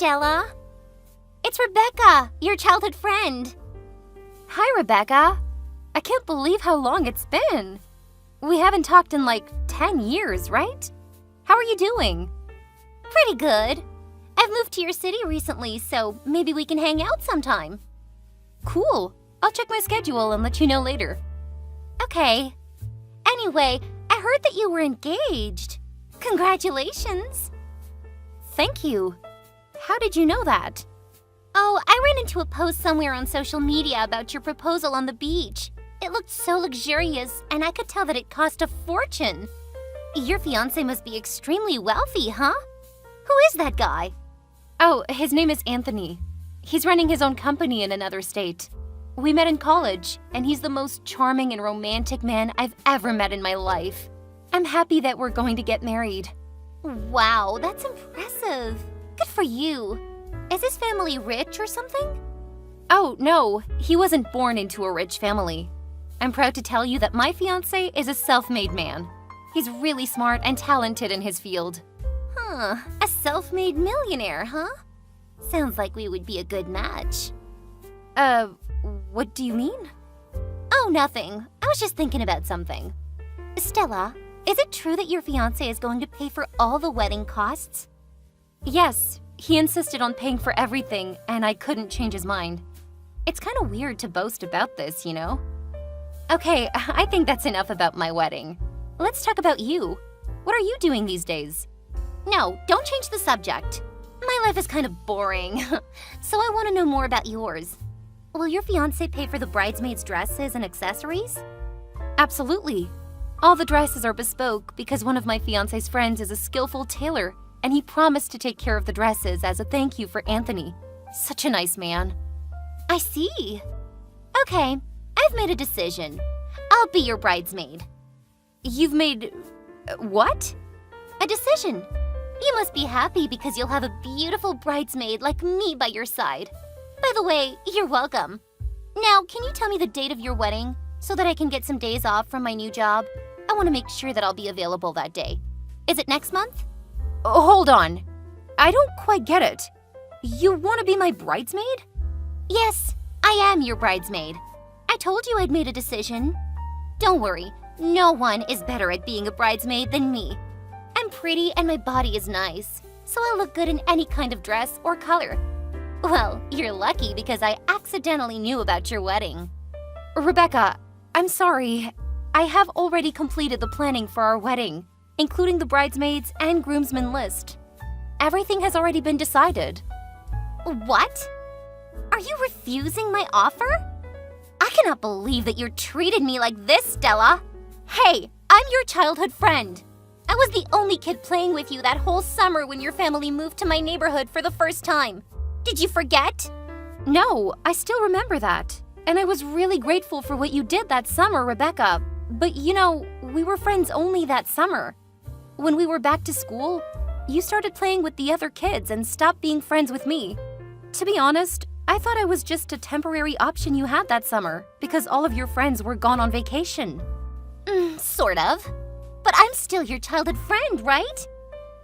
Stella. It's Rebecca, your childhood friend. Hi, Rebecca. I can't believe how long it's been. We haven't talked in like 10 years, right? How are you doing? Pretty good. I've moved to your city recently, so maybe we can hang out sometime. Cool. I'll check my schedule and let you know later. Okay. Anyway, I heard that you were engaged. Congratulations. Thank you. How did you know that? Oh, I ran into a post somewhere on social media about your proposal on the beach. It looked so luxurious, and I could tell that it cost a fortune. Your fiancé must be extremely wealthy, huh? Who is that guy? Oh, his name is Anthony. He's running his own company in another state. We met in college, and he's the most charming and romantic man I've ever met in my life. I'm happy that we're going to get married. Wow, that's impressive. Good for you. Is his family rich or something? Oh, no, he wasn't born into a rich family. I'm proud to tell you that my fiancé is a self-made man. He's really smart and talented in his field. Huh, a self-made millionaire, huh? Sounds like we would be a good match. What do you mean? Oh, nothing. I was just thinking about something. Stella, is it true that your fiancé is going to pay for all the wedding costs? Yes, he insisted on paying for everything, and I couldn't change his mind. It's kind of weird to boast about this, you know? Okay, I think that's enough about my wedding. Let's talk about you. What are you doing these days? No, don't change the subject. My life is kind of boring, so I want to know more about yours. Will your fiancé pay for the bridesmaids' dresses and accessories? Absolutely. All the dresses are bespoke because one of my fiancé's friends is a skillful tailor, and he promised to take care of the dresses as a thank you for Anthony. Such a nice man. I see. Okay, I've made a decision. I'll be your bridesmaid. You've made... what? A decision. You must be happy because you'll have a beautiful bridesmaid like me by your side. By the way, you're welcome. Now, can you tell me the date of your wedding so that I can get some days off from my new job? I want to make sure that I'll be available that day. Is it next month? Oh, hold on. I don't quite get it. You want to be my bridesmaid? Yes, I am your bridesmaid. I told you I'd made a decision. Don't worry, no one is better at being a bridesmaid than me. I'm pretty and my body is nice, so I look good in any kind of dress or color. Well, you're lucky because I accidentally knew about your wedding. Rebecca, I'm sorry. I have already completed the planning for our wedding, including the bridesmaids and groomsmen list. Everything has already been decided. What? Are you refusing my offer? I cannot believe that you treated me like this, Stella. Hey, I'm your childhood friend. I was the only kid playing with you that whole summer when your family moved to my neighborhood for the first time. Did you forget? No, I still remember that. And I was really grateful for what you did that summer, Rebecca. But you know, we were friends only that summer. When we were back to school, you started playing with the other kids and stopped being friends with me. To be honest, I thought I was just a temporary option you had that summer because all of your friends were gone on vacation. Sort of. But I'm still your childhood friend, right?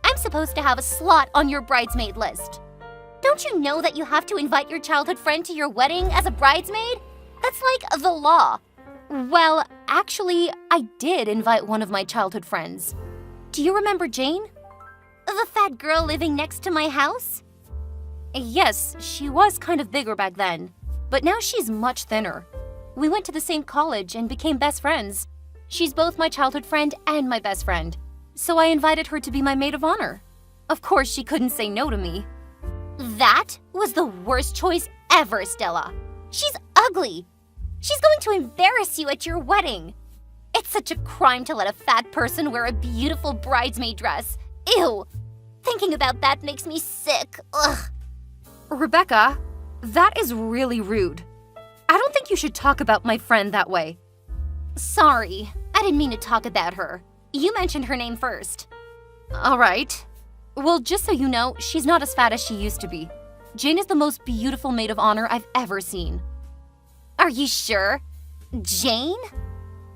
I'm supposed to have a slot on your bridesmaid list. Don't you know that you have to invite your childhood friend to your wedding as a bridesmaid? That's like the law. Well, actually, I did invite one of my childhood friends. Do you remember Jane? The fat girl living next to my house? Yes, she was kind of bigger back then, but now she's much thinner. We went to the same college and became best friends. She's both my childhood friend and my best friend, so I invited her to be my maid of honor. Of course, she couldn't say no to me. That was the worst choice ever, Stella. She's ugly. She's going to embarrass you at your wedding. It's such a crime to let a fat person wear a beautiful bridesmaid dress. Ew. Thinking about that makes me sick. Ugh. Rebecca, that is really rude. I don't think you should talk about my friend that way. Sorry, I didn't mean to talk about her. You mentioned her name first. All right. Well, just so you know, she's not as fat as she used to be. Jane is the most beautiful maid of honor I've ever seen. Are you sure? Jane?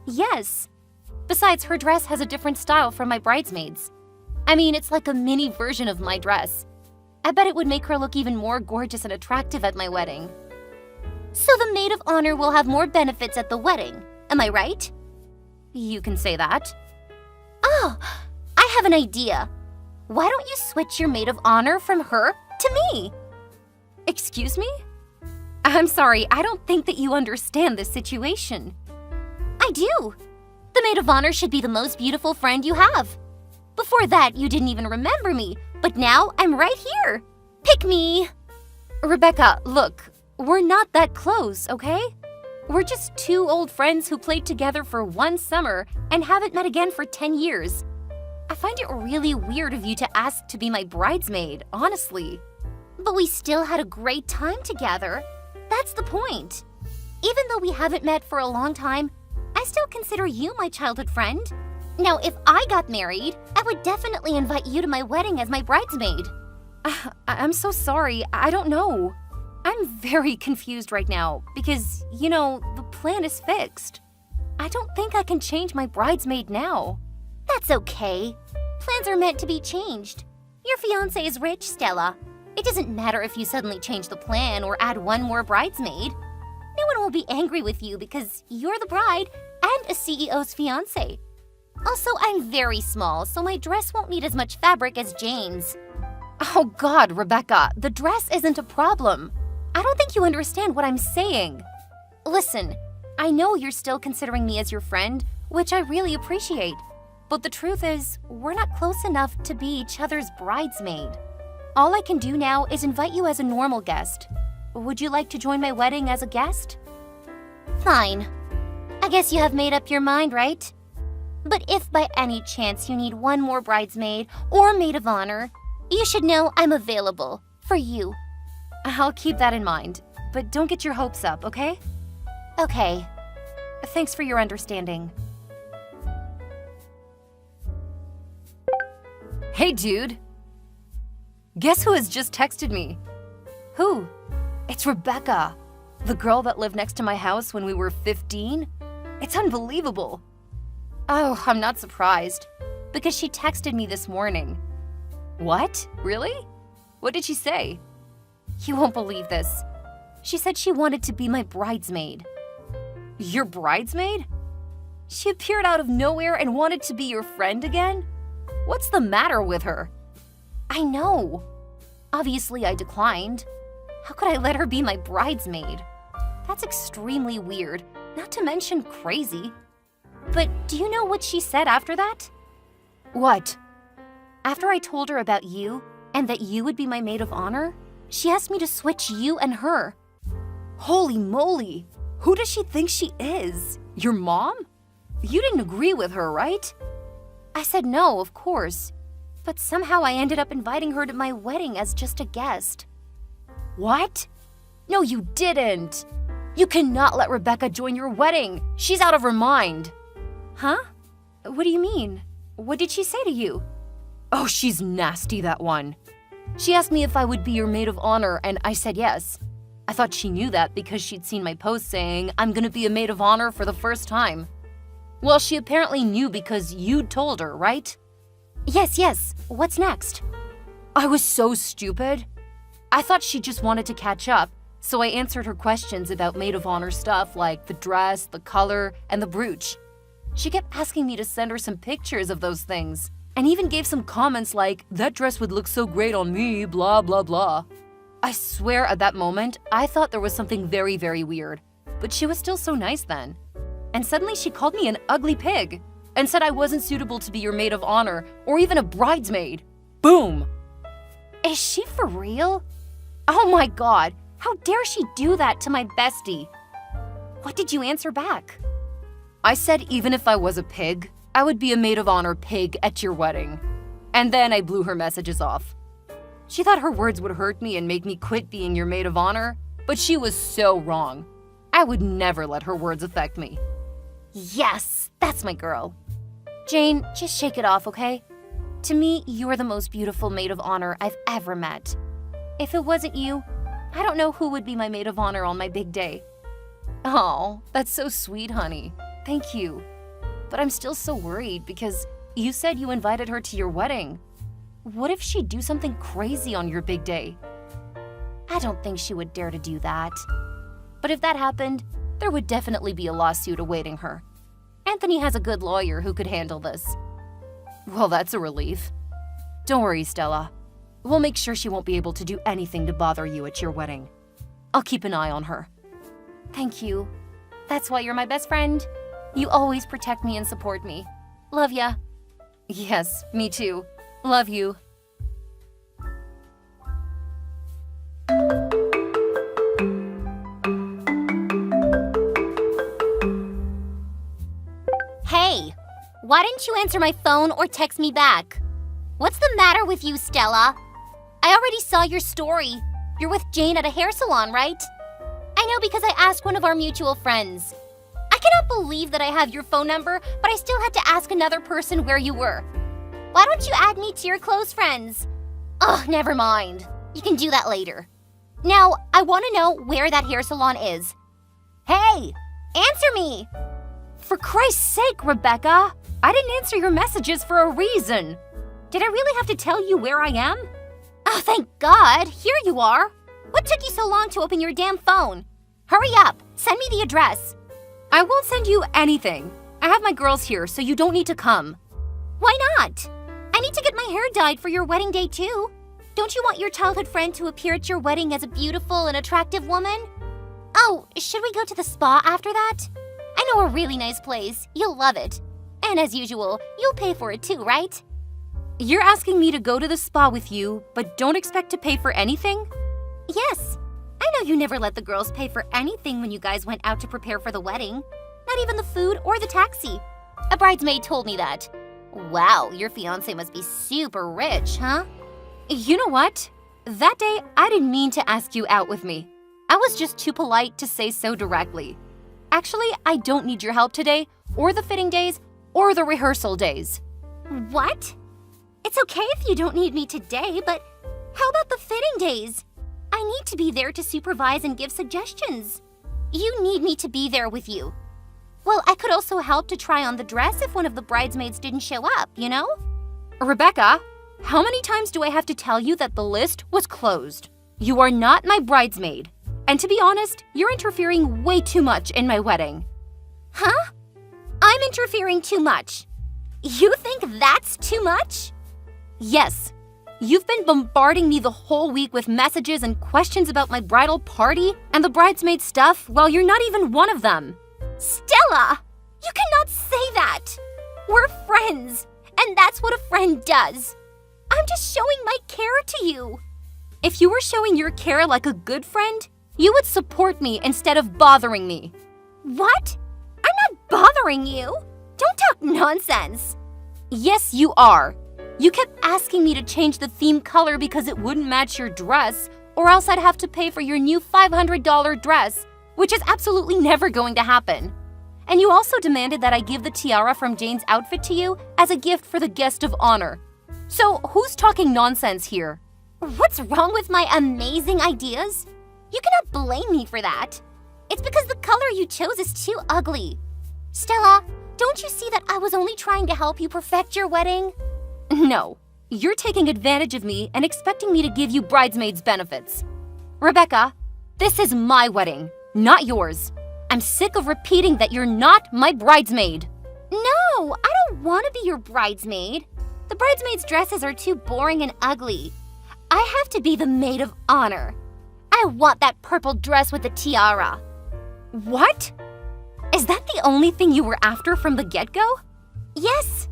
Yes. Besides, her dress has a different style from my bridesmaids. I mean, it's like a mini version of my dress. I bet it would make her look even more gorgeous and attractive at my wedding. So the maid of honor will have more benefits at the wedding. Am I right? You can say that. Oh, I have an idea. Why don't you switch your maid of honor from her to me? Excuse me? I'm sorry, I don't think that you understand this situation. I do. The maid of honor should be the most beautiful friend you have. Before that, you didn't even remember me, but now I'm right here. Pick me. Rebecca, look, we're not that close, okay? We're just two old friends who played together for one summer and haven't met again for 10 years. I find it really weird of you to ask to be my bridesmaid, honestly. But we still had a great time together. That's the point. Even though we haven't met for a long time, I still consider you my childhood friend. Now, if I got married, I would definitely invite you to my wedding as my bridesmaid. I'm so sorry, I don't know. I'm very confused right now because, the plan is fixed. I don't think I can change my bridesmaid now. That's okay. Plans are meant to be changed. Your fiancé is rich, Stella. It doesn't matter if you suddenly change the plan or add one more bridesmaid. No one will be angry with you because you're the bride and a CEO's fiancé. Also, I'm very small, so my dress won't need as much fabric as Jane's. Oh God, Rebecca, the dress isn't a problem. I don't think you understand what I'm saying. Listen, I know you're still considering me as your friend, which I really appreciate. But the truth is, we're not close enough to be each other's bridesmaid. All I can do now is invite you as a normal guest. Would you like to join my wedding as a guest? Fine. I guess you have made up your mind, right? But if by any chance you need one more bridesmaid or maid of honor, you should know I'm available for you. I'll keep that in mind, but don't get your hopes up, okay? Okay. Thanks for your understanding. Hey, dude. Guess who has just texted me? Who? It's Rebecca, the girl that lived next to my house when we were 15. It's unbelievable. Oh, I'm not surprised, because she texted me this morning. What? Really? What did she say? You won't believe this. She said she wanted to be my bridesmaid. Your bridesmaid? She appeared out of nowhere and wanted to be your friend again? What's the matter with her? I know. Obviously, I declined. How could I let her be my bridesmaid? That's extremely weird, not to mention crazy. But do you know what she said after that? What? After I told her about you and that you would be my maid of honor, she asked me to switch you and her. Holy moly! Who does she think she is? Your mom? You didn't agree with her, right? I said no, of course. But somehow I ended up inviting her to my wedding as just a guest. What? No, you didn't. You cannot let Rebecca join your wedding. She's out of her mind. Huh? What do you mean? What did she say to you? Oh, she's nasty, that one. She asked me if I would be your maid of honor, and I said yes. I thought she knew that because she'd seen my post saying I'm gonna be a maid of honor for the first time. Well, she apparently knew because you told her, right? Yes. What's next? I was so stupid. I thought she just wanted to catch up, so I answered her questions about maid of honor stuff like the dress, the color, and the brooch. She kept asking me to send her some pictures of those things, and even gave some comments like, that dress would look so great on me, blah, blah, blah. I swear at that moment, I thought there was something very, very weird, but she was still so nice then. And suddenly she called me an ugly pig and said I wasn't suitable to be your maid of honor or even a bridesmaid. Boom! Is she for real? Oh my God, how dare she do that to my bestie? What did you answer back? I said even if I was a pig, I would be a maid of honor pig at your wedding. And then I blew her messages off. She thought her words would hurt me and make me quit being your maid of honor, but she was so wrong. I would never let her words affect me. Yes, that's my girl. Jane, just shake it off, okay? To me, you're the most beautiful maid of honor I've ever met. If it wasn't you, I don't know who would be my maid of honor on my big day. Oh, that's so sweet, honey. Thank you. But I'm still so worried because you said you invited her to your wedding. what if she'd do something crazy on your big day? I don't think she would dare to do that. But if that happened, there would definitely be a lawsuit awaiting her. Anthony has a good lawyer who could handle this. Well, that's a relief. Don't worry, Stella. We'll make sure she won't be able to do anything to bother you at your wedding. I'll keep an eye on her. Thank you. That's why you're my best friend. You always protect me and support me. Love ya. Yes, me too. Love you. Hey, why didn't you answer my phone or text me back? What's the matter with you, Stella? I already saw your story. You're with Jane at a hair salon, right? I know because I asked one of our mutual friends. I cannot believe that I have your phone number, but I still had to ask another person where you were. Why don't you add me to your close friends? Ugh, never mind. You can do that later. Now, I want to know where that hair salon is. Hey, answer me! For Christ's sake, Rebecca! I didn't answer your messages for a reason. Did I really have to tell you where I am? Oh, thank God. Here you are. What took you so long to open your damn phone? Hurry up. Send me the address. I won't send you anything. I have my girls here, so you don't need to come. Why not? I need to get my hair dyed for your wedding day, too. Don't you want your childhood friend to appear at your wedding as a beautiful and attractive woman? Oh, should we go to the spa after that? I know a really nice place. You'll love it. And as usual, you'll pay for it too, right? You're asking me to go to the spa with you, but don't expect to pay for anything? Yes. I know you never let the girls pay for anything when you guys went out to prepare for the wedding. Not even the food or the taxi. A bridesmaid told me that. Wow, your fiancé must be super rich, huh? You know what? That day, I didn't mean to ask you out with me. I was just too polite to say so directly. Actually, I don't need your help today, or the fitting days, or the rehearsal days. What? It's okay if you don't need me today, but how about the fitting days? I need to be there to supervise and give suggestions. You need me to be there with you. Well, I could also help to try on the dress if one of the bridesmaids didn't show up, you know? Rebecca, how many times do I have to tell you that the list was closed? You are not my bridesmaid. And to be honest, you're interfering way too much in my wedding. Huh? I'm interfering too much. You think that's too much? Yes. You've been bombarding me the whole week with messages and questions about my bridal party and the bridesmaid stuff while you're not even one of them. Stella! You cannot say that! We're friends, and that's what a friend does. I'm just showing my care to you. If you were showing your care like a good friend, you would support me instead of bothering me. What? I'm not bothering you. Don't talk nonsense. Yes, you are. You kept asking me to change the theme color because it wouldn't match your dress, or else I'd have to pay for your new $500 dress, which is absolutely never going to happen. And you also demanded that I give the tiara from Jane's outfit to you as a gift for the guest of honor. So who's talking nonsense here? What's wrong with my amazing ideas? You cannot blame me for that. It's because the color you chose is too ugly. Stella, don't you see that I was only trying to help you perfect your wedding? No, you're taking advantage of me and expecting me to give you bridesmaids benefits. Rebecca, this is my wedding, not yours. I'm sick of repeating that you're not my bridesmaid. No, I don't want to be your bridesmaid. The bridesmaids' dresses are too boring and ugly. I have to be the maid of honor. I want that purple dress with the tiara. What? Is that the only thing you were after from the get-go? Yes.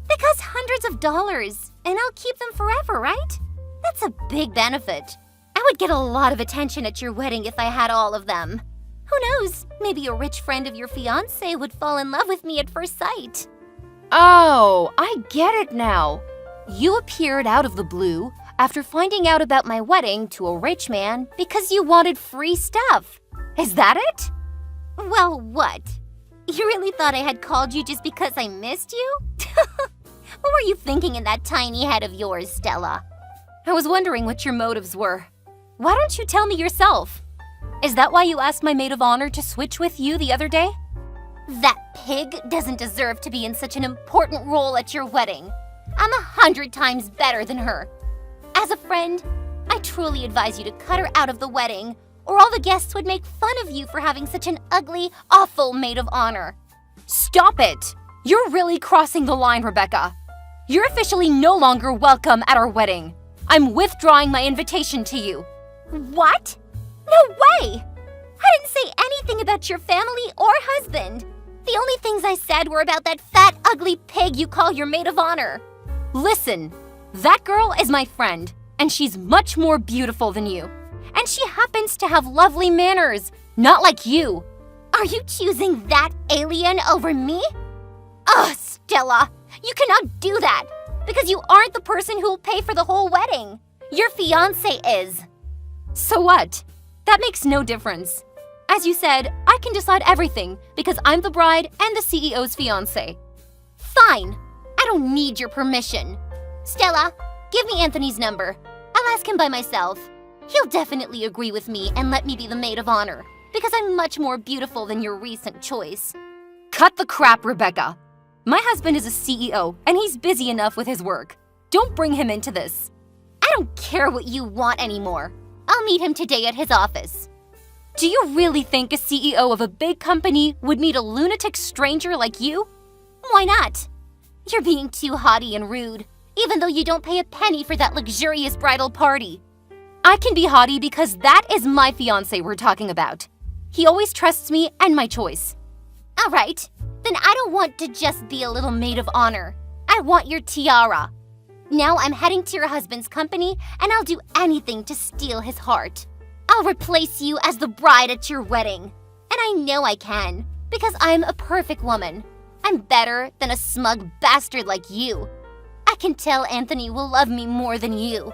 They cost hundreds of dollars, and I'll keep them forever, right? That's a big benefit. I would get a lot of attention at your wedding if I had all of them. Who knows, maybe a rich friend of your fiancé would fall in love with me at first sight. Oh, I get it now. You appeared out of the blue after finding out about my wedding to a rich man because you wanted free stuff. Is that it? Well, what? You really thought I had called you just because I missed you? What were you thinking in that tiny head of yours, Stella? I was wondering what your motives were. Why don't you tell me yourself? Is that why you asked my maid of honor to switch with you the other day? That pig doesn't deserve to be in such an important role at your wedding. I'm 100 times better than her. As a friend, I truly advise you to cut her out of the wedding, or all the guests would make fun of you for having such an ugly, awful maid of honor. Stop it! You're really crossing the line, Rebecca. You're officially no longer welcome at our wedding. I'm withdrawing my invitation to you. What? No way! I didn't say anything about your family or husband. The only things I said were about that fat, ugly pig you call your maid of honor. Listen, that girl is my friend, and she's much more beautiful than you. And she happens to have lovely manners, not like you. Are you choosing that alien over me? Ugh, Stella, you cannot do that, because you aren't the person who will pay for the whole wedding. Your fiancé is. So what? That makes no difference. As you said, I can decide everything because I'm the bride and the CEO's fiancé. Fine. I don't need your permission. Stella, give me Anthony's number. I'll ask him by myself. He'll definitely agree with me and let me be the maid of honor, because I'm much more beautiful than your recent choice. Cut the crap, Rebecca. My husband is a CEO, and he's busy enough with his work. Don't bring him into this. I don't care what you want anymore. I'll meet him today at his office. Do you really think a CEO of a big company would meet a lunatic stranger like you? Why not? You're being too haughty and rude, even though you don't pay a penny for that luxurious bridal party. I can be haughty because that is my fiancé we're talking about. He always trusts me and my choice. All right, then I don't want to just be a little maid of honor. I want your tiara. Now I'm heading to your husband's company, and I'll do anything to steal his heart. I'll replace you as the bride at your wedding. And I know I can, because I'm a perfect woman. I'm better than a smug bastard like you. I can tell Anthony will love me more than you.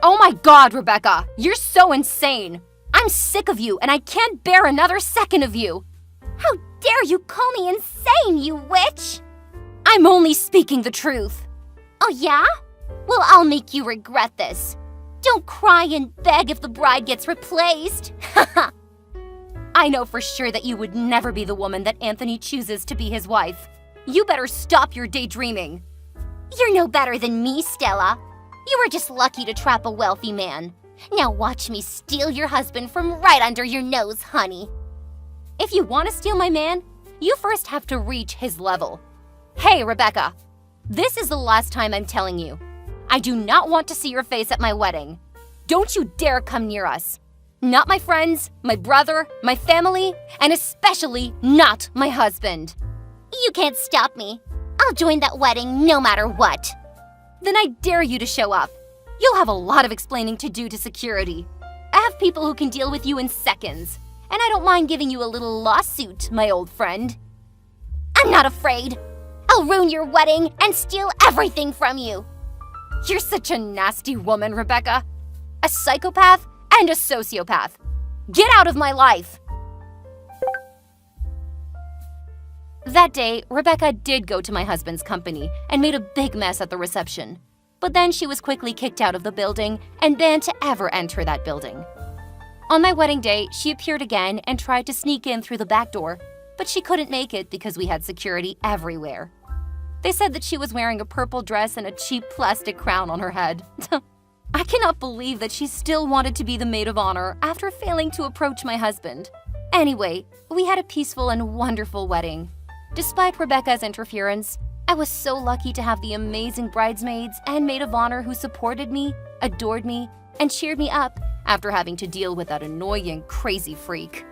Oh my God, Rebecca, you're so insane. I'm sick of you, and I can't bear another second of you. How dare you call me insane, you witch? I'm only speaking the truth. Oh yeah? Well, I'll make you regret this. Don't cry and beg if the bride gets replaced. I know for sure that you would never be the woman that Anthony chooses to be his wife. You better stop your daydreaming. You're no better than me, Stella. You were just lucky to trap a wealthy man. Now watch me steal your husband from right under your nose, honey. If you want to steal my man, you first have to reach his level. Hey, Rebecca, this is the last time I'm telling you. I do not want to see your face at my wedding. Don't you dare come near us. Not my friends, my brother, my family, and especially not my husband. You can't stop me. I'll join that wedding no matter what. Then I dare you to show up. You'll have a lot of explaining to do to security. I have people who can deal with you in seconds, and I don't mind giving you a little lawsuit, my old friend. I'm not afraid. I'll ruin your wedding and steal everything from you. You're such a nasty woman, Rebecca. A psychopath and a sociopath. Get out of my life! That day, Rebecca did go to my husband's company and made a big mess at the reception. But then she was quickly kicked out of the building and banned to ever enter that building. On my wedding day, she appeared again and tried to sneak in through the back door, but she couldn't make it because we had security everywhere. They said that she was wearing a purple dress and a cheap plastic crown on her head. I cannot believe that she still wanted to be the maid of honor after failing to approach my husband. Anyway, we had a peaceful and wonderful wedding. Despite Rebecca's interference, I was so lucky to have the amazing bridesmaids and maid of honor who supported me, adored me, and cheered me up after having to deal with that annoying, crazy freak.